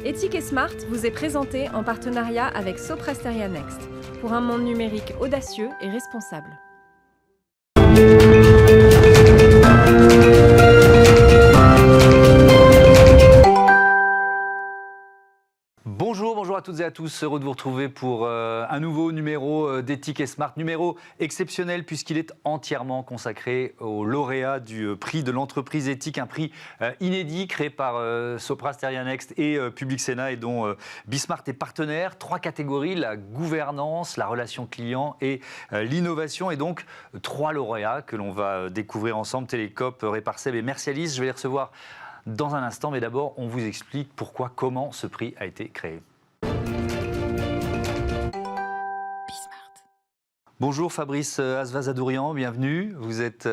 Ethic et Smart vous est présenté en partenariat avec Sopra Steria Next pour un monde numérique audacieux et responsable. Bonjour à toutes et à tous, heureux de vous retrouver pour un nouveau numéro d'Ethic et Smart, numéro exceptionnel puisqu'il est entièrement consacré aux lauréats du prix de l'entreprise éthique, un prix inédit créé par Sopra Steria Next et Public Sénat et dont Bismart est partenaire. 3 catégories, la gouvernance, la relation client et l'innovation, et donc 3 lauréats que l'on va découvrir ensemble, Télécope, Reparseb et Mercialis. Je vais les recevoir dans un instant, mais d'abord on vous explique pourquoi, comment ce prix a été créé. Bonjour Fabrice Asvazadourian, bienvenue. Vous êtes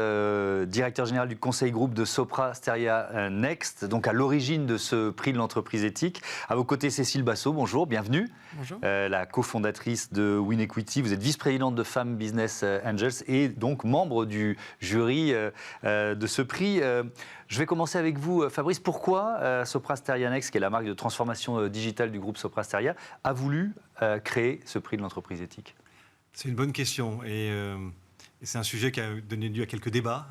directeur général du conseil groupe de Sopra Steria Next, donc à l'origine de ce prix de l'entreprise éthique. À vos côtés, Cécile Bassot, bonjour, bienvenue. Bonjour. La cofondatrice de WinEquity, vous êtes vice-présidente de Femmes Business Angels et donc membre du jury de ce prix. Je vais commencer avec vous, Fabrice. Pourquoi Sopra Steria Next, qui est la marque de transformation digitale du groupe Sopra Steria, a voulu créer ce prix de l'entreprise éthique ? C'est une bonne question et c'est un sujet qui a donné lieu à quelques débats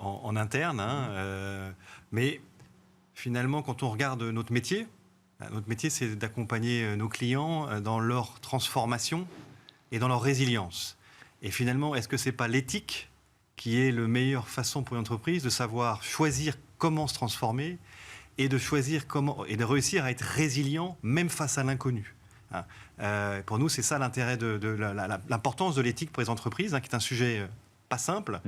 en interne. Mais finalement, quand on regarde notre métier c'est d'accompagner nos clients dans leur transformation et dans leur résilience. Et finalement, est-ce que ce n'est pas l'éthique qui est la meilleure façon pour une entreprise de savoir choisir comment se transformer et de choisir comment et de réussir à être résilient même face à l'inconnu? Pour nous, c'est ça l'intérêt de l'importance de l'éthique pour les entreprises, qui est un sujet pas simple.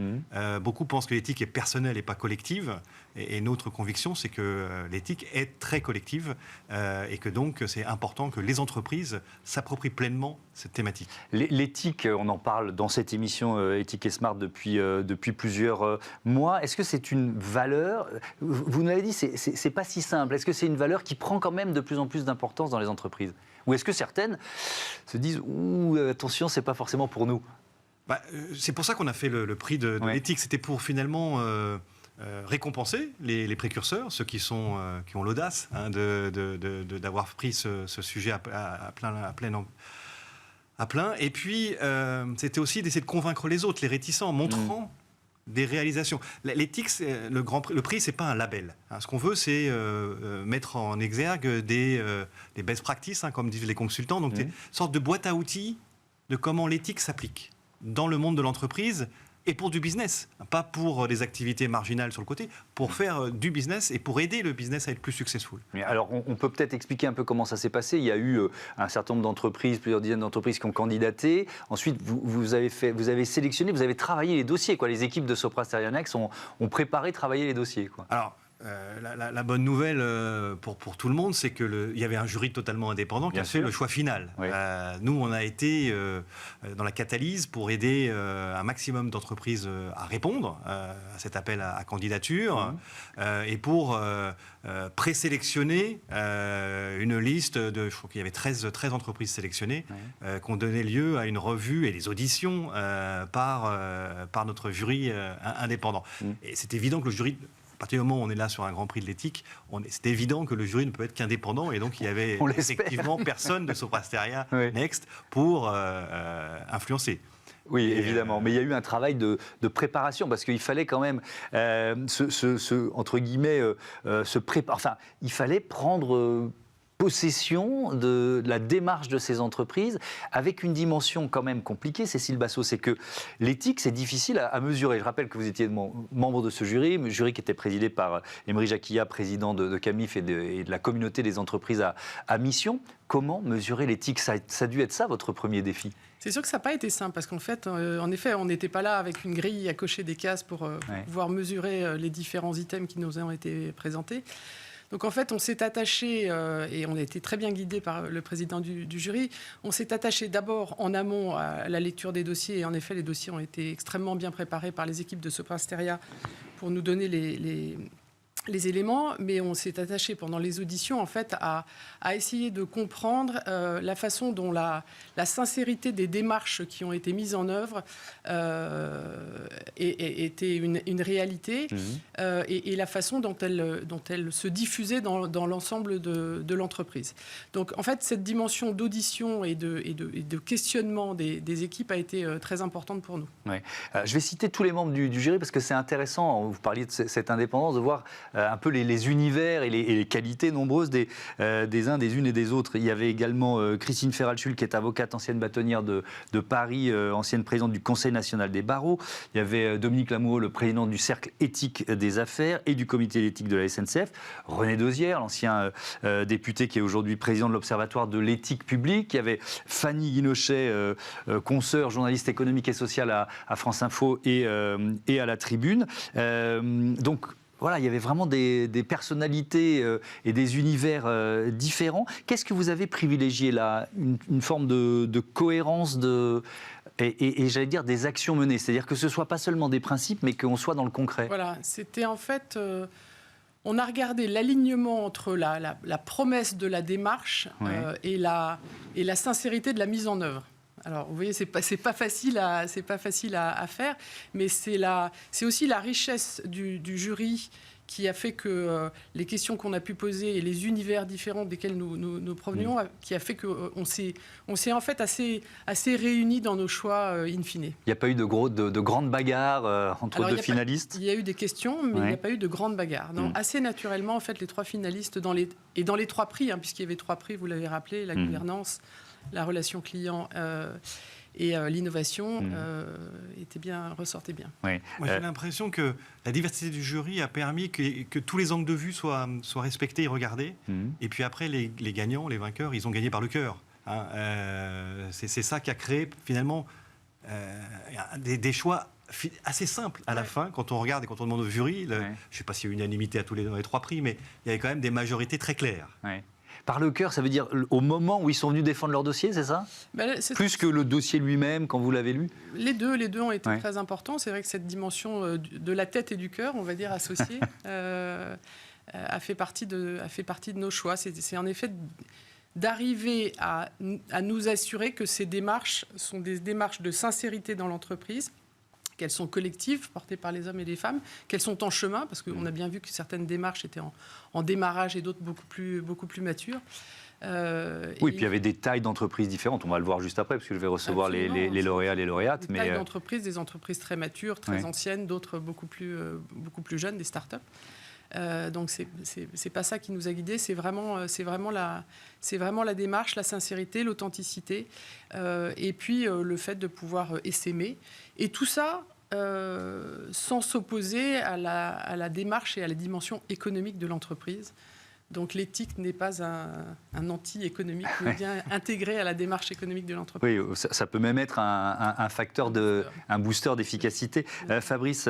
Beaucoup pensent que l'éthique est personnelle et pas collective. Et notre conviction, c'est que l'éthique est très collective et que donc c'est important que les entreprises s'approprient pleinement cette thématique. L'éthique, on en parle dans cette émission Ethic et Smart depuis plusieurs mois. Est-ce que c'est une valeur? Vous nous l'avez dit, c'est pas si simple. Est-ce que c'est une valeur qui prend quand même de plus en plus d'importance dans les entreprises? Ou est-ce que certaines se disent « Ouh, attention, c'est pas forcément pour nous » ? C'est pour ça qu'on a fait le prix de l'éthique. C'était pour finalement récompenser les précurseurs, ceux qui ont l'audace d'avoir pris ce sujet à plein. Et puis, c'était aussi d'essayer de convaincre les autres, les réticents, montrant des réalisations. L'éthique, le prix, c'est pas un label. Ce qu'on veut, c'est mettre en exergue des best practices, comme disent les consultants, donc des sortes de boîtes à outils de comment l'éthique s'applique dans le monde de l'entreprise et pour du business, pas pour des activités marginales sur le côté, pour faire du business et pour aider le business à être plus successful. Mais alors, on peut peut-être expliquer un peu comment ça s'est passé. Il y a eu un certain nombre d'entreprises, plusieurs dizaines d'entreprises qui ont candidaté. Ensuite, vous avez sélectionné, vous avez travaillé les dossiers. Les équipes de Sopra Steria Next ont préparé, travaillé les dossiers. Alors, la bonne nouvelle pour tout le monde, c'est qu'il y avait un jury totalement indépendant qui a fait le choix final. Oui. Nous, on a été dans la catalyse pour aider un maximum d'entreprises à répondre à cet appel à candidature et pour présélectionner une liste de, je crois qu'il y avait 13 entreprises sélectionnées qui ont donné lieu à une revue et des auditions par notre jury indépendant. Et c'est évident que le jury... À partir du moment où on est là sur un grand prix de l'éthique, c'est évident que le jury ne peut être qu'indépendant et donc il y avait effectivement personne de Sopra Steria Next pour influencer. Oui, évidemment. Mais il y a eu un travail de préparation parce qu'il fallait quand même entre guillemets, se préparer. Enfin, il fallait prendre possession de la démarche de ces entreprises avec une dimension quand même compliquée, Cécile Bassot, c'est que l'éthique, c'est difficile à mesurer. Je rappelle que vous étiez membre de ce jury qui était présidé par Emery Jacquillat, président de Camif et de la communauté des entreprises à mission. Comment mesurer l'éthique? Ça a dû être ça, votre premier défi? C'est sûr que ça n'a pas été simple, parce qu'en fait, en effet, on n'était pas là avec une grille à cocher des cases pour pouvoir mesurer les différents items qui nous ont été présentés. Donc en fait, on s'est attaché, et on a été très bien guidé par le président du jury, on s'est attaché d'abord en amont à la lecture des dossiers, et en effet, les dossiers ont été extrêmement bien préparés par les équipes de Sopra Steria pour nous donner les éléments, mais on s'est attaché pendant les auditions en fait à essayer de comprendre la façon dont la sincérité des démarches qui ont été mises en œuvre était une réalité et la façon dont elle se diffusait dans l'ensemble de l'entreprise. Donc en fait, cette dimension d'audition et de questionnement des équipes a été très importante pour nous. Ouais. Je vais citer tous les membres du jury parce que c'est intéressant, vous parliez de cette indépendance, de voir un peu les univers et les qualités nombreuses des uns, des unes et des autres. Il y avait également Christine Ferralchul, qui est avocate, ancienne bâtonnière de Paris, ancienne présidente du Conseil national des barreaux. Il y avait Dominique Lamoureux, le président du Cercle éthique des affaires et du comité d'éthique de la SNCF. René Dosière, l'ancien député qui est aujourd'hui président de l'Observatoire de l'éthique publique. Il y avait Fanny Guinochet, consoeur, journaliste économique et sociale à France Info et à la Tribune. Donc, voilà, il y avait vraiment des personnalités et des univers différents. Qu'est-ce que vous avez privilégié là ? Une forme de cohérence et j'allais dire des actions menées. C'est-à-dire que ce ne soit pas seulement des principes, mais qu'on soit dans le concret. Voilà, c'était en fait... on a regardé l'alignement entre la promesse de la démarche et la sincérité de la mise en œuvre. Alors, vous voyez, c'est pas facile à faire, mais c'est aussi la richesse du jury qui a fait que les questions qu'on a pu poser et les univers différents desquels nous provenions, qui a fait qu'on s'est en fait assez réunis dans nos choix in fine. Il n'y a pas eu de grandes bagarres entre deux finalistes ? Il y a eu des questions, mais il n'y a pas eu de grandes bagarres. Donc, assez naturellement, en fait, les trois finalistes, dans les trois prix, puisqu'il y avait trois prix, vous l'avez rappelé, la gouvernance, la relation client et l'innovation ressortait bien. Oui. Moi, j'ai l'impression que la diversité du jury a permis que tous les angles de vue soient respectés et regardés. Et puis après, les gagnants, les vainqueurs, ils ont gagné par le cœur. C'est ça qui a créé finalement des choix assez simples à la fin, quand on regarde et quand on demande au jury. Je ne sais pas s'il y a eu unanimité dans les trois prix, mais il y avait quand même des majorités très claires. Par le cœur, ça veut dire au moment où ils sont venus défendre leur dossier, c'est ça ? Plus que le dossier lui-même, quand vous l'avez lu ? Les deux ont été très importants. C'est vrai que cette dimension de la tête et du cœur, on va dire associée, a fait partie de nos choix. C'est en effet d'arriver à nous assurer que ces démarches sont des démarches de sincérité dans l'entreprise, qu'elles sont collectives, portées par les hommes et les femmes, qu'elles sont en chemin, parce qu'on a bien vu que certaines démarches étaient en démarrage et d'autres beaucoup plus matures. Oui, puis il y avait des tailles d'entreprises différentes. On va le voir juste après, parce que je vais recevoir les lauréats, les lauréates. Des tailles d'entreprises, des entreprises très matures, très anciennes, d'autres beaucoup plus jeunes, des start-up. Donc c'est pas ça qui nous a guidés, c'est vraiment la démarche, la sincérité, l'authenticité, et puis le fait de pouvoir essaimer, et tout ça sans s'opposer à la démarche et à la dimension économique de l'entreprise. Donc l'éthique n'est pas un anti-économique, mais bien intégré à la démarche économique de l'entreprise. Oui, ça peut même être un facteur, un booster d'efficacité. Fabrice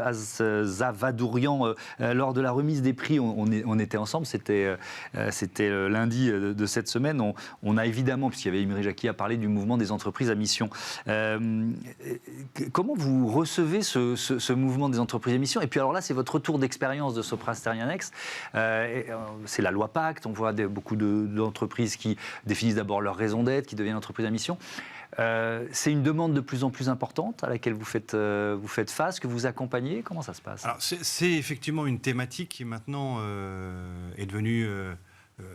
Azavadourian, lors de la remise des prix, on était ensemble, c'était lundi de cette semaine. On a évidemment, puisqu'il y avait Imri Jacqui à parler du mouvement des entreprises à mission. Comment vous recevez ce mouvement des entreprises à mission ? Et puis alors là, c'est votre retour d'expérience de Sopra Steria Next. C'est la loi Pacte, on voit beaucoup d'entreprises qui définissent d'abord leur raison d'être, qui deviennent entreprises à mission. C'est une demande de plus en plus importante à laquelle vous faites face, que vous accompagnez. Comment ça se passe ? Alors, c'est effectivement une thématique qui maintenant est devenue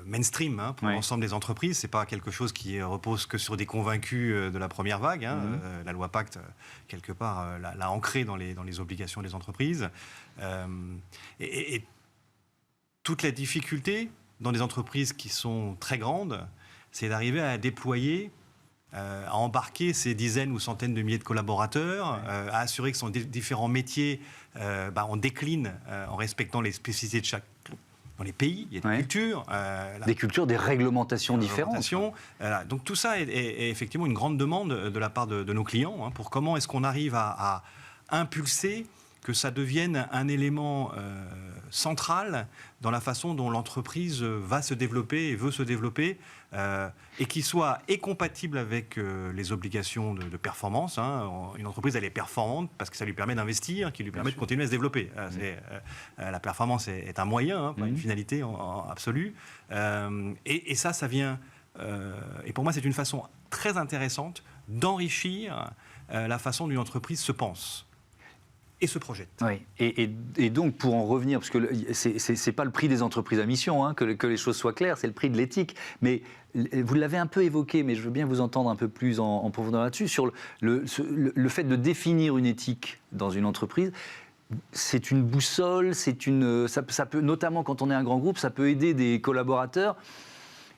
mainstream pour l'ensemble des entreprises. Ce n'est pas quelque chose qui repose que sur des convaincus de la première vague. La loi Pacte, quelque part, l'a ancré dans les obligations des entreprises. Et toute la difficulté dans des entreprises qui sont très grandes, c'est d'arriver à déployer, à embarquer ces dizaines ou centaines de milliers de collaborateurs, à assurer que dans différents métiers, on décline en respectant les spécificités de chaque... Dans les pays, il y a des cultures. Des cultures, des réglementations différentes. Donc tout ça est effectivement une grande demande de la part de nos clients pour comment est-ce qu'on arrive à impulser que ça devienne un élément central dans la façon dont l'entreprise va se développer et veut se développer, et qui soit compatible avec les obligations de performance. Une entreprise, elle est performante parce que ça lui permet d'investir, qui lui permet de continuer à se développer. La performance est un moyen, pas une finalité absolue. Et ça vient... et pour moi, c'est une façon très intéressante d'enrichir la façon dont une entreprise se pense et se projette. Oui. Et donc, pour en revenir, parce que c'est pas le prix des entreprises à mission, que les choses soient claires, c'est le prix de l'éthique. Mais vous l'avez un peu évoqué, mais je veux bien vous entendre un peu plus en profondeur là-dessus, sur le fait de définir une éthique dans une entreprise. C'est une boussole, ça peut, notamment quand on est un grand groupe, ça peut aider des collaborateurs.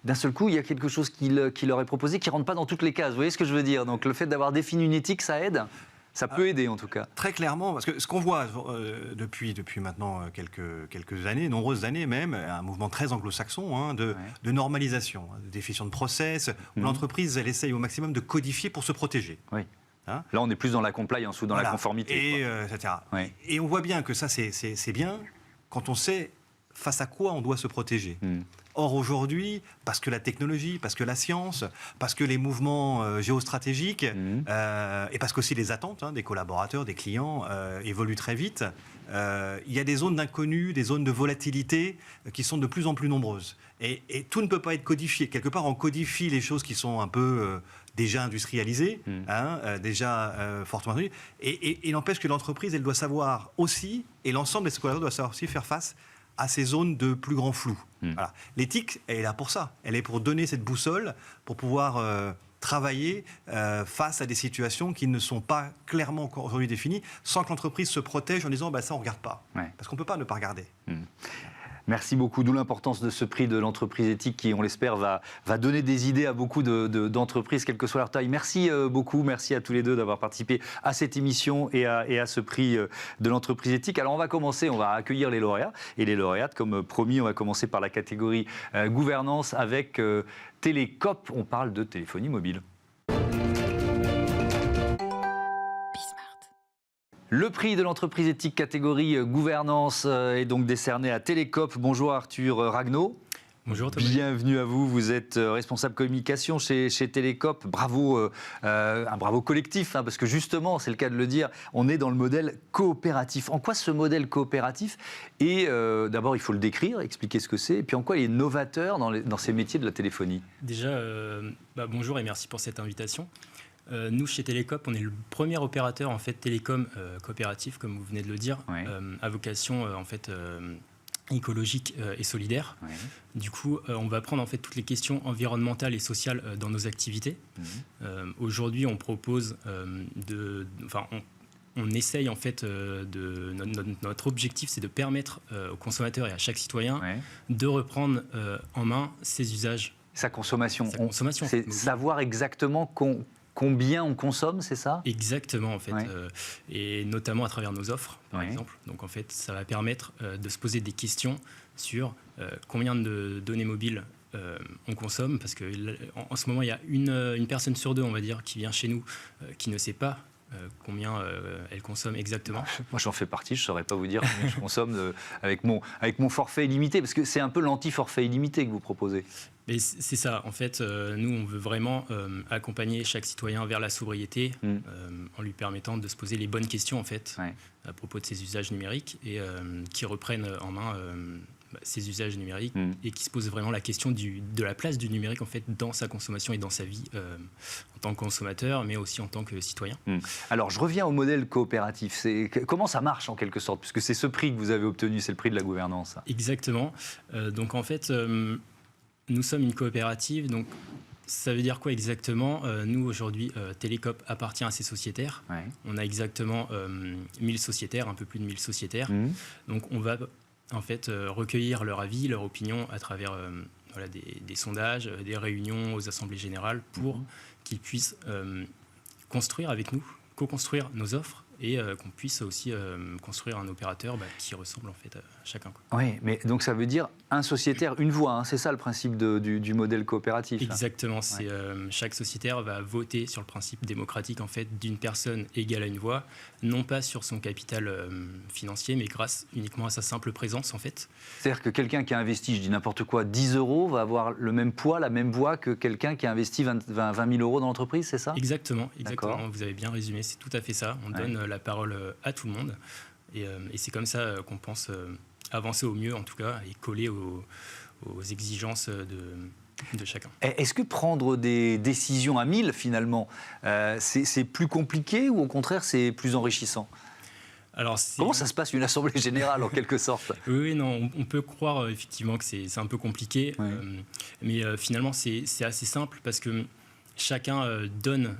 D'un seul coup, il y a quelque chose qui leur est proposé qui ne rentre pas dans toutes les cases. Vous voyez ce que je veux dire? Donc le fait d'avoir défini une éthique, ça aide. Ça peut aider en tout cas. Très clairement, parce que ce qu'on voit depuis maintenant quelques années, nombreuses années même, un mouvement très anglo-saxon de normalisation, de définition de process, où l'entreprise, elle essaye au maximum de codifier pour se protéger. Oui. Là, on est plus dans la compliance ou dans la conformité. Etc. Oui. Et on voit bien que ça, c'est bien quand on sait face à quoi on doit se protéger. Or, aujourd'hui, parce que la technologie, parce que la science, parce que les mouvements géostratégiques, et parce qu'aussi les attentes des collaborateurs, des clients évoluent très vite, il y a des zones d'inconnu, des zones de volatilité qui sont de plus en plus nombreuses. Et tout ne peut pas être codifié. Quelque part, on codifie les choses qui sont un peu déjà industrialisées, déjà fortement industrialisées. Et il n'empêche que l'entreprise, elle doit savoir aussi, et l'ensemble des collaborateurs doivent savoir aussi faire face à ces zones de plus grand flou. Voilà. L'éthique, elle est là pour ça. Elle est pour donner cette boussole, pour pouvoir travailler face à des situations qui ne sont pas clairement encore aujourd'hui définies, sans que l'entreprise se protège en disant ça, on ne regarde pas. Parce qu'on ne peut pas ne pas regarder. Merci beaucoup, d'où l'importance de ce prix de l'entreprise éthique qui, on l'espère, va donner des idées à beaucoup d'entreprises, quelle que soit leur taille. Merci beaucoup, merci à tous les deux d'avoir participé à cette émission et à ce prix de l'entreprise éthique. Alors on va accueillir les lauréats et les lauréates. Comme promis, on va commencer par la catégorie gouvernance avec Télécop. On parle de téléphonie mobile. Le prix de l'entreprise éthique catégorie gouvernance est donc décerné à Télécop. Bonjour Arthur Ragnaud. Bonjour Thomas. Bienvenue à vous. Vous êtes responsable communication chez Télécop. Bravo, un bravo collectif, parce que justement, c'est le cas de le dire, on est dans le modèle coopératif. En quoi ce modèle coopératif est, d'abord il faut le décrire, expliquer ce que c'est, et puis en quoi il est novateur dans ces métiers de la téléphonie? Déjà, bonjour et merci pour cette invitation. Nous, chez Télécop, on est le premier opérateur en fait télécom coopératif, comme vous venez de le dire, à vocation écologique et solidaire. Du coup, on va prendre en fait toutes les questions environnementales et sociales dans nos activités. Aujourd'hui, on propose on essaye en fait notre objectif, c'est de permettre aux consommateurs et à chaque citoyen de reprendre en main ses usages. Sa consommation. C'est savoir exactement combien on consomme, c'est ça? Exactement, en fait, et notamment à travers nos offres, par exemple. Donc, en fait, ça va permettre de se poser des questions sur combien de données mobiles on consomme, parce qu'en ce moment, il y a une personne sur deux, on va dire, qui vient chez nous, qui ne sait pas combien elle consomme exactement. Moi, j'en fais partie, je ne saurais pas vous dire combien je consomme avec mon forfait illimité, parce que c'est un peu l'anti-forfait illimité que vous proposez. Mais c'est ça, en fait, nous, on veut vraiment accompagner chaque citoyen vers la sobriété en lui permettant de se poser les bonnes questions, en fait, à propos de ses usages numériques et qui reprennent en main ses usages numériques et qui se posent vraiment la question de la place du numérique, en fait, dans sa consommation et dans sa vie en tant que consommateur, mais aussi en tant que citoyen. Alors, je reviens au modèle coopératif. Comment ça marche, en quelque sorte? Puisque c'est ce prix que vous avez obtenu, c'est le prix de la gouvernance. Exactement. Donc, en fait... nous sommes une coopérative, donc ça veut dire quoi exactement? Nous, aujourd'hui, Télécop appartient à ses sociétaires. On a exactement 1000 sociétaires, un peu plus de 1000 sociétaires. Donc, on va en fait recueillir leur avis, leur opinion à travers des sondages, des réunions aux assemblées générales pour qu'ils puissent construire avec nous, co-construire nos offres et qu'on puisse aussi construire un opérateur qui ressemble en fait à chacun. Oui, mais donc ça veut dire un sociétaire, une voix, hein, c'est ça le principe du modèle coopératif. Exactement, chaque sociétaire va voter sur le principe démocratique en fait d'une personne égale à une voix, non pas sur son capital financier, mais grâce uniquement à sa simple présence en fait. C'est-à-dire que quelqu'un qui a investi, je dis n'importe quoi, 10 € va avoir le même poids, la même voix que quelqu'un qui a investi 20 000 € dans l'entreprise, c'est ça ? Exactement, vous avez bien résumé, c'est tout à fait ça. On donne la parole à tout le monde et c'est comme ça qu'on pense avancer au mieux en tout cas et coller aux exigences de chacun. Est-ce que prendre des décisions à 1000 finalement, c'est plus compliqué ou au contraire c'est plus enrichissant ? Alors, comment ça se passe une assemblée générale en quelque sorte ? Oui, non, on peut croire effectivement que c'est un peu compliqué, mais finalement c'est assez simple parce que chacun donne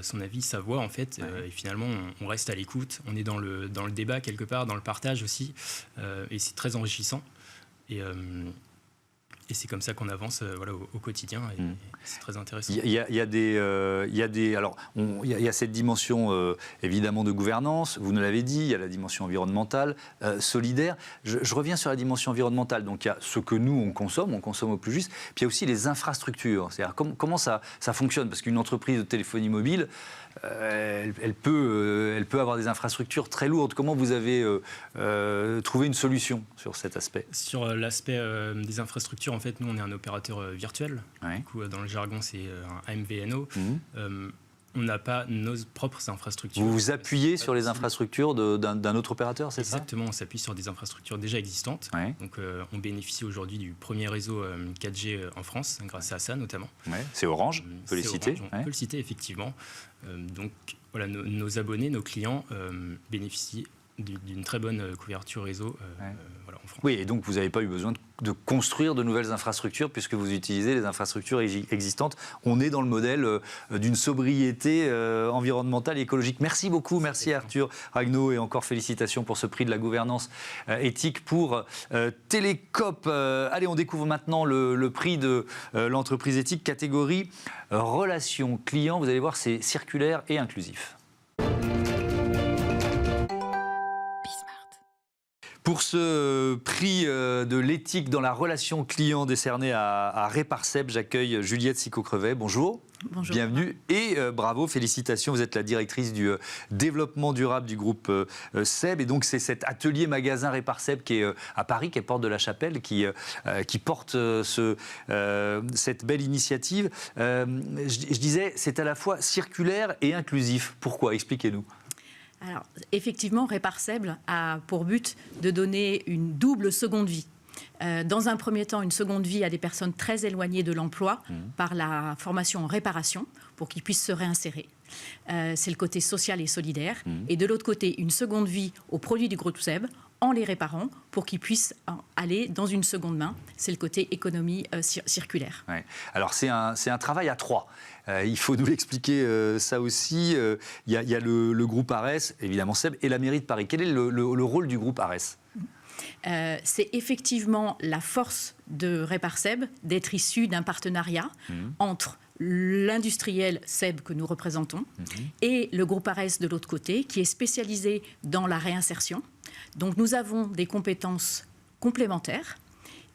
son avis, sa voix en fait, et finalement on reste à l'écoute, on est dans le débat quelque part, dans le partage aussi, et c'est très enrichissant. Et c'est comme ça qu'on avance au quotidien et c'est très intéressant. Il y a cette dimension évidemment de gouvernance, vous nous l'avez dit, il y a la dimension environnementale, solidaire. Je reviens sur la dimension environnementale. Donc il y a ce que nous on consomme au plus juste, puis il y a aussi les infrastructures. C'est-à-dire comment ça fonctionne, parce qu'une entreprise de téléphonie mobile, elle peut avoir des infrastructures très lourdes. Comment vous avez trouvé une solution sur cet aspect ? Sur l'aspect des infrastructures, en fait, nous, on est un opérateur virtuel. Du coup, dans le jargon, c'est un MVNO. On n'a pas nos propres infrastructures. Vous vous appuyez sur les infrastructures d'un autre opérateur, c'est ça ? Exactement, on s'appuie sur des infrastructures déjà existantes. Donc, on bénéficie aujourd'hui du premier réseau 4G en France, grâce à ça notamment. C'est Orange, on peut les citer. On peut le citer, effectivement. Donc, voilà, nos abonnés, nos clients bénéficient d'une très bonne couverture réseau en France. Oui, et donc vous n'avez pas eu besoin de construire de nouvelles infrastructures puisque vous utilisez les infrastructures existantes. On est dans le modèle d'une sobriété environnementale et écologique. Merci beaucoup, merci Arthur Ragnaud et encore félicitations pour ce prix de la gouvernance éthique pour Télécoop. Allez, on découvre maintenant le prix de l'entreprise éthique catégorie relations clients. Vous allez voir, c'est circulaire et inclusif. Pour ce prix de l'éthique dans la relation client décerné à Réparseb, j'accueille Juliette Sicot-Crevet. Bonjour. Bonjour. Bienvenue et bravo, félicitations. Vous êtes la directrice du développement durable du groupe SEB. Et donc, c'est cet atelier magasin Réparseb qui est à Paris, qui est porte de la Chapelle, qui porte cette belle initiative. Je disais, c'est à la fois circulaire et inclusif. Pourquoi ? Expliquez-nous. Alors, effectivement, Réparseb a pour but de donner une double seconde vie. Dans un premier temps, une seconde vie à des personnes très éloignées de l'emploi par la formation en réparation pour qu'ils puissent se réinsérer. C'est le côté social et solidaire. Et de l'autre côté, une seconde vie aux produits du groupe SEB en les réparant pour qu'ils puissent aller dans une seconde main. C'est le côté économie circulaire. Ouais. Alors, c'est un travail à trois. Il faut nous l'expliquer ça aussi. Il y a le groupe Ares, évidemment SEB, et la mairie de Paris. Quel est le rôle du groupe Ares ? C'est effectivement la force de Réparseb d'être issu d'un partenariat entre l'industriel SEB que nous représentons et le groupe Ares de l'autre côté, qui est spécialisé dans la réinsertion. Donc nous avons des compétences complémentaires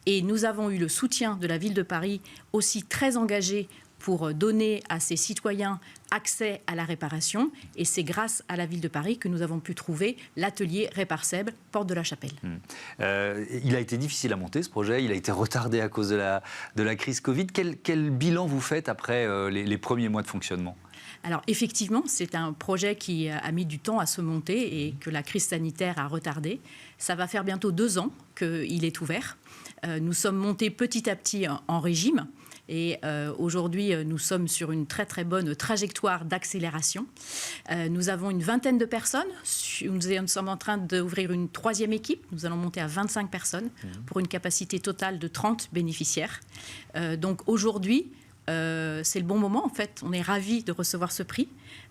et nous avons eu le soutien de la ville de Paris aussi très engagée pour donner à ses citoyens accès à la réparation. Et c'est grâce à la ville de Paris que nous avons pu trouver l'atelier Réparseb, porte de la Chapelle. Il a été difficile à monter ce projet, il a été retardé à cause de la crise Covid. Quel bilan vous faites après les premiers mois de fonctionnement ? Alors effectivement, c'est un projet qui a mis du temps à se monter et que la crise sanitaire a retardé. Ça va faire bientôt 2 ans qu'il est ouvert. Nous sommes montés petit à petit en régime. Et aujourd'hui, nous sommes sur une très très bonne trajectoire d'accélération. Nous avons une vingtaine de personnes. Nous sommes en train d'ouvrir une 3e équipe. Nous allons monter à 25 personnes pour une capacité totale de 30 bénéficiaires. Donc aujourd'hui, c'est le bon moment en fait. On est ravis de recevoir ce prix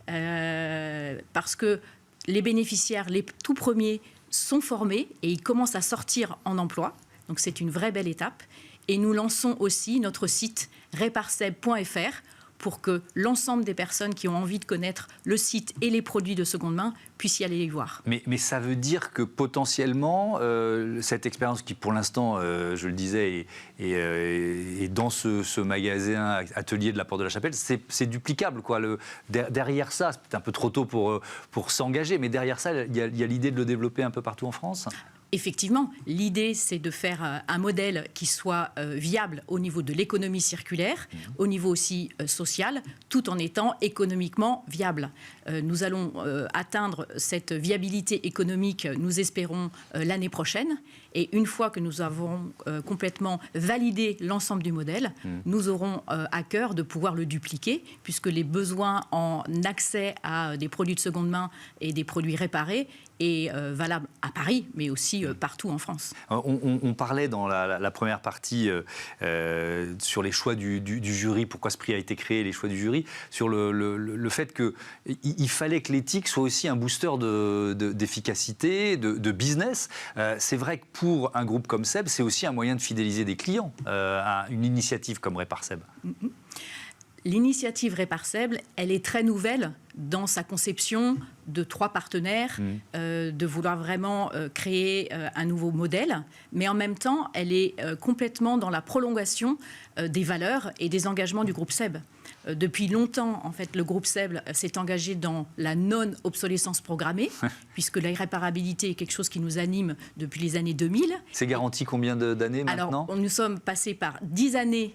parce que les bénéficiaires, les tout premiers, sont formés et ils commencent à sortir en emploi. Donc c'est une vraie belle étape. Et nous lançons aussi notre site réparseb.fr pour que l'ensemble des personnes qui ont envie de connaître le site et les produits de seconde main puissent y aller les voir. Mais ça veut dire que potentiellement, cette expérience qui pour l'instant, je le disais, est dans ce magasin atelier de la Porte de la Chapelle, c'est duplicable, quoi. Derrière ça, c'est peut-être un peu trop tôt pour s'engager, mais derrière ça, il y a l'idée de le développer un peu partout en France. Effectivement, l'idée, c'est de faire un modèle qui soit viable au niveau de l'économie circulaire, au niveau aussi social, tout en étant économiquement viable. Nous allons atteindre cette viabilité économique, nous espérons, l'année prochaine. Et une fois que nous avons complètement validé l'ensemble du modèle, nous aurons à cœur de pouvoir le dupliquer, puisque les besoins en accès à des produits de seconde main et des produits réparés est valable à Paris, mais aussi partout en France. On parlait dans la première partie sur les choix du jury, pourquoi ce prix a été créé, les choix du jury, sur le fait qu'il fallait que l'éthique soit aussi un booster d'efficacité, de business. C'est vrai que pour un groupe comme SEB, c'est aussi un moyen de fidéliser des clients, une initiative comme Réparseb. L'initiative Réparseb, elle est très nouvelle dans sa conception de 3 partenaires, de vouloir vraiment créer un nouveau modèle, mais en même temps, elle est complètement dans la prolongation des valeurs et des engagements du groupe SEB. Depuis longtemps, en fait, le groupe SEB s'est engagé dans la non-obsolescence programmée, puisque la réparabilité est quelque chose qui nous anime depuis les années 2000. C'est garanti combien d'années maintenant ? Alors, nous sommes passés par 10 années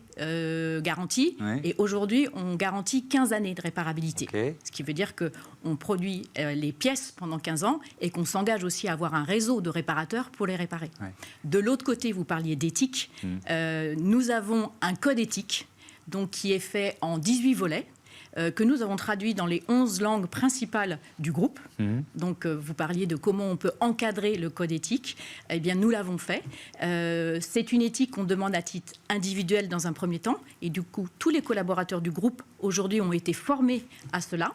garanties, et aujourd'hui, on garantit 15 années de réparabilité. Okay. Ce qui veut dire qu'on produit les pièces pendant 15 ans et qu'on s'engage aussi à avoir un réseau de réparateurs pour les réparer. Ouais. De l'autre côté, vous parliez d'éthique. Nous avons un code éthique donc, qui est fait en 18 volets, que nous avons traduit dans les 11 langues principales du groupe. Donc, vous parliez de comment on peut encadrer le code éthique. Eh bien, nous l'avons fait. C'est une éthique qu'on demande à titre individuel dans un premier temps. Et du coup, tous les collaborateurs du groupe, aujourd'hui, ont été formés à cela.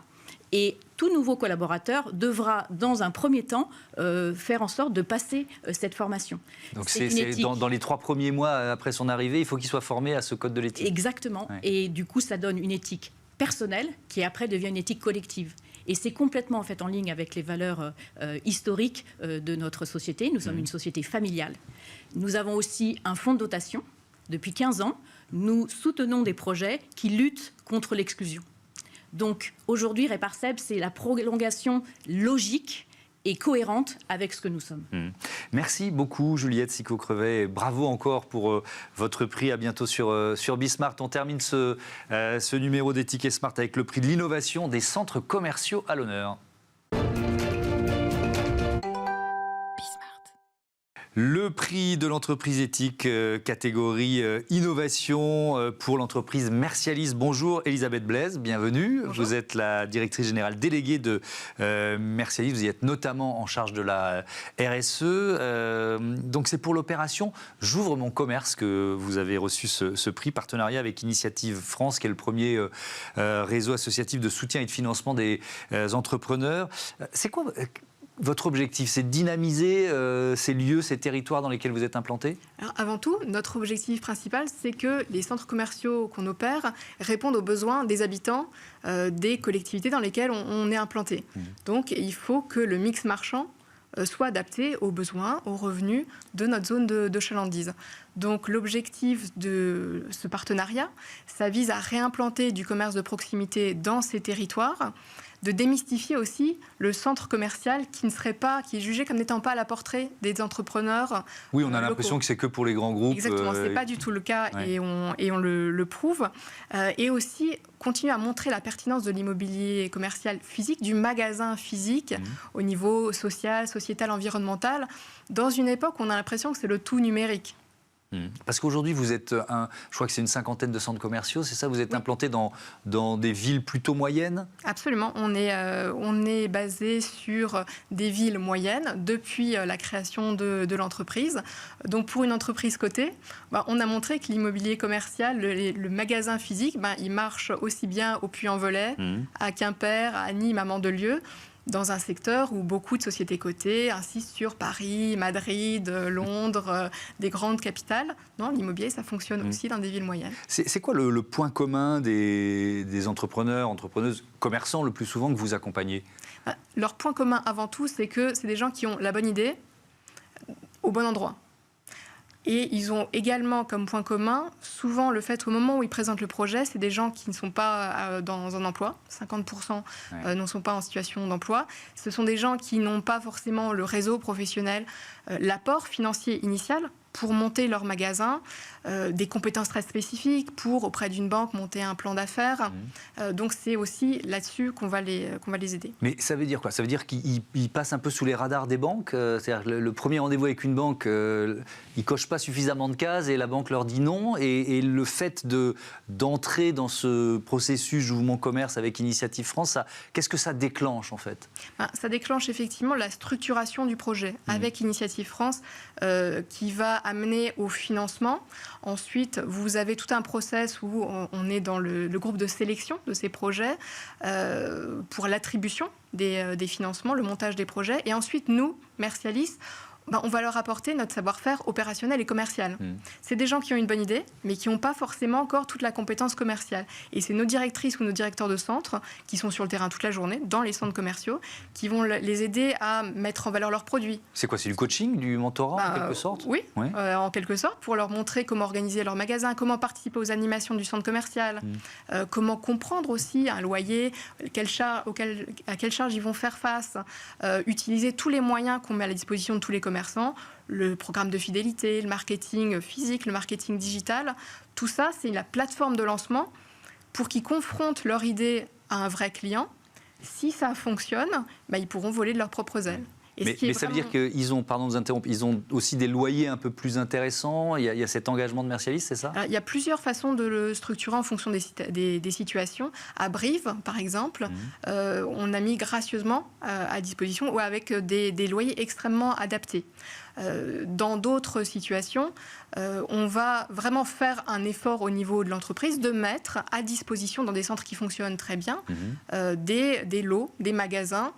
Et tout nouveau collaborateur devra, dans un premier temps, faire en sorte de passer cette formation. Donc c'est dans les 3 premiers mois après son arrivée, il faut qu'il soit formé à ce code de l'éthique. Exactement. Ouais. Et du coup, ça donne une éthique personnelle qui après devient une éthique collective. Et c'est complètement en fait en ligne avec les valeurs historiques de notre société. Nous sommes une société familiale. Nous avons aussi un fonds de dotation. Depuis 15 ans, nous soutenons des projets qui luttent contre l'exclusion. Donc aujourd'hui, Réparseb, c'est la prolongation logique et cohérente avec ce que nous sommes. Merci beaucoup Juliette Sicot-Crevet. Bravo encore pour votre prix. À bientôt sur Bismart. On termine ce numéro des tickets Smart avec le prix de l'innovation des centres commerciaux à l'honneur. Le prix de l'entreprise éthique, catégorie innovation pour l'entreprise Mercialis. Bonjour Elisabeth Blaise, bienvenue. Bonjour. Vous êtes la directrice générale déléguée de Mercialis. Vous y êtes notamment en charge de la RSE. Donc c'est pour l'opération J'ouvre mon commerce que vous avez reçu ce prix, partenariat avec Initiative France, qui est le premier réseau associatif de soutien et de financement des entrepreneurs. C'est quoi votre objectif? C'est de dynamiser ces lieux, ces territoires dans lesquels vous êtes implantés? Alors, avant tout, notre objectif principal, c'est que les centres commerciaux qu'on opère répondent aux besoins des habitants des collectivités dans lesquelles on est implanté. Donc, il faut que le mix marchand soit adapté aux besoins, aux revenus de notre zone de chalandise. Donc l'objectif de ce partenariat, ça vise à réimplanter du commerce de proximité dans ces territoires, de démystifier aussi le centre commercial qui est jugé comme n'étant pas à la portée des entrepreneurs. Oui, on a l'impression que c'est que pour les grands groupes. Exactement, ce n'est pas du tout le cas, ouais. et on le prouve. Et aussi continuer à montrer la pertinence de l'immobilier commercial physique, du magasin physique, au niveau social, sociétal, environnemental, dans une époque où on a l'impression que c'est le tout numérique. Parce qu'aujourd'hui, vous êtes, je crois que c'est une 50aine de centres commerciaux, c'est ça? Vous êtes implanté dans des villes plutôt moyennes? Absolument. On est basé sur des villes moyennes depuis la création de l'entreprise. Donc, pour une entreprise cotée, on a montré que l'immobilier commercial, le magasin physique, il marche aussi bien au Puy-en-Velay, à Quimper, à Nîmes, à Mandelieu. dans un secteur où beaucoup de sociétés cotées insistent sur Paris, Madrid, Londres, des grandes capitales. Non, l'immobilier, ça fonctionne aussi dans des villes moyennes. C'est quoi le point commun des entrepreneurs, entrepreneuses, commerçants le plus souvent que vous accompagnez? Leur point commun avant tout, c'est que c'est des gens qui ont la bonne idée au bon endroit. Et ils ont également comme point commun, souvent le fait qu'au moment où ils présentent le projet, c'est des gens qui ne sont pas dans un emploi. 50% n'en sont pas en situation d'emploi. Ce sont des gens qui n'ont pas forcément le réseau professionnel, l'apport financier initial pour monter leur magasin, des compétences très spécifiques pour, auprès d'une banque, monter un plan d'affaires. Donc c'est aussi là-dessus qu'on va les aider. Mais ça veut dire quoi? Ça veut dire qu'ils passent un peu sous les radars des banques? C'est-à-dire que le premier rendez-vous avec une banque, ils ne cochent pas suffisamment de cases et la banque leur dit non. Et le fait d'entrer dans ce processus J'ouvre mon commerce avec Initiative France, qu'est-ce que ça déclenche en fait? Ça déclenche effectivement la structuration du projet avec Initiative France qui va amener au financement. Ensuite, vous avez tout un process où on est dans le groupe de sélection de ces projets pour l'attribution des financements, le montage des projets. Et ensuite, nous, Mercialis, on va leur apporter notre savoir-faire opérationnel et commercial. C'est des gens qui ont une bonne idée, mais qui n'ont pas forcément encore toute la compétence commerciale. Et c'est nos directrices ou nos directeurs de centre, qui sont sur le terrain toute la journée, dans les centres commerciaux, qui vont les aider à mettre en valeur leurs produits. C'est quoi? C'est du coaching, du mentorat en quelque sorte? Oui, en quelque sorte, pour leur montrer comment organiser leur magasin, comment participer aux animations du centre commercial, comment comprendre aussi un loyer, à quelle charge ils vont faire face, utiliser tous les moyens qu'on met à la disposition de tous les commerçants, le programme de fidélité, le marketing physique, le marketing digital. Tout ça, c'est la plateforme de lancement pour qu'ils confrontent leur idée à un vrai client. Si ça fonctionne, ils pourront voler de leurs propres ailes. Mais ça veut dire qu'ils ont, pardon de vous interrompre, ils ont aussi des loyers un peu plus intéressants. Il y a cet engagement de Mercialis, c'est ça? Il y a plusieurs façons de le structurer en fonction des situations. À Brive, par exemple, on a mis gracieusement à disposition ou avec des loyers extrêmement adaptés. Dans d'autres situations, on va vraiment faire un effort au niveau de l'entreprise de mettre à disposition dans des centres qui fonctionnent très bien des lots, des magasins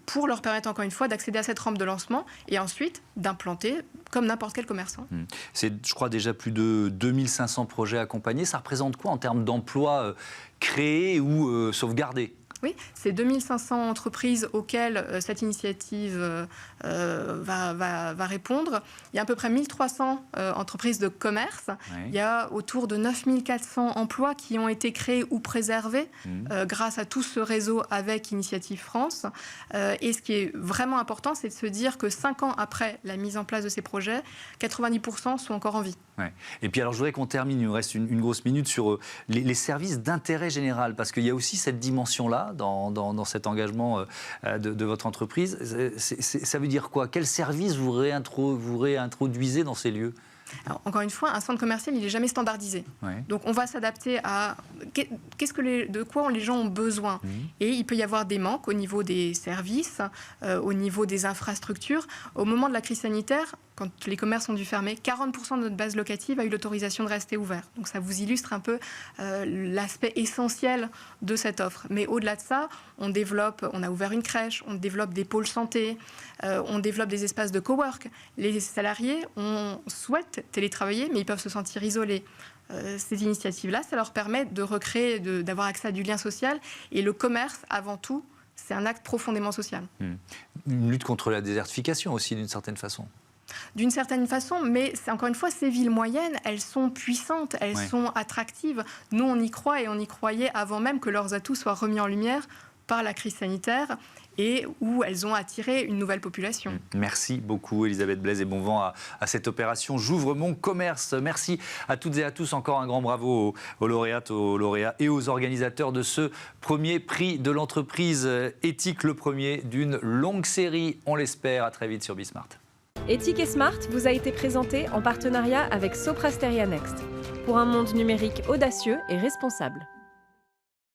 pour leur permettre encore une fois d'accéder à cette rampe de lancement et ensuite d'implanter comme n'importe quel commerçant. C'est, je crois, déjà plus de 2500 projets accompagnés. Ça représente quoi en termes d'emplois créés ou sauvegardés? Oui, c'est 2500 entreprises auxquelles cette initiative va répondre. Il y a à peu près 1300 entreprises de commerce. Oui. Il y a autour de 9400 emplois qui ont été créés ou préservés grâce à tout ce réseau avec Initiative France. Et ce qui est vraiment important, c'est de se dire que 5 ans après la mise en place de ces projets, 90% sont encore en vie. Ouais. Et puis alors je voudrais qu'on termine, il nous reste une grosse minute, sur les services d'intérêt général, parce qu'il y a aussi cette dimension-là dans cet engagement de votre entreprise. Ça veut dire quoi? Quel service vous réintroduisez dans ces lieux? Alors, encore une fois, un centre commercial, il n'est jamais standardisé. Ouais. Donc, on va s'adapter à de quoi les gens ont besoin. Et il peut y avoir des manques au niveau des services, au niveau des infrastructures. Au moment de la crise sanitaire, quand les commerces ont dû fermer, 40% de notre base locative a eu l'autorisation de rester ouvert. Donc, ça vous illustre un peu l'aspect essentiel de cette offre. Mais au-delà de ça, on a ouvert une crèche, on développe des pôles santé, on développe des espaces de cowork. Les salariés, souhaitent télétravailler, mais ils peuvent se sentir isolés. Ces initiatives-là, ça leur permet de recréer, d'avoir accès à du lien social. Et le commerce, avant tout, c'est un acte profondément social. Une lutte contre la désertification aussi, d'une certaine façon. D'une certaine façon, mais encore une fois, ces villes moyennes, elles sont puissantes, elles sont attractives. Nous, on y croit et on y croyait avant même que leurs atouts soient remis en lumière par la crise sanitaire et où elles ont attiré une nouvelle population. Merci beaucoup Elisabeth Blaise et bon vent à cette opération J'ouvre mon commerce. Merci à toutes et à tous. Encore un grand bravo aux lauréates, aux lauréats et aux organisateurs de ce premier prix de l'entreprise éthique, le premier d'une longue série, on l'espère. À très vite sur Bismart. Éthique et Smart vous a été présenté en partenariat avec Sopra Steria Next pour un monde numérique audacieux et responsable.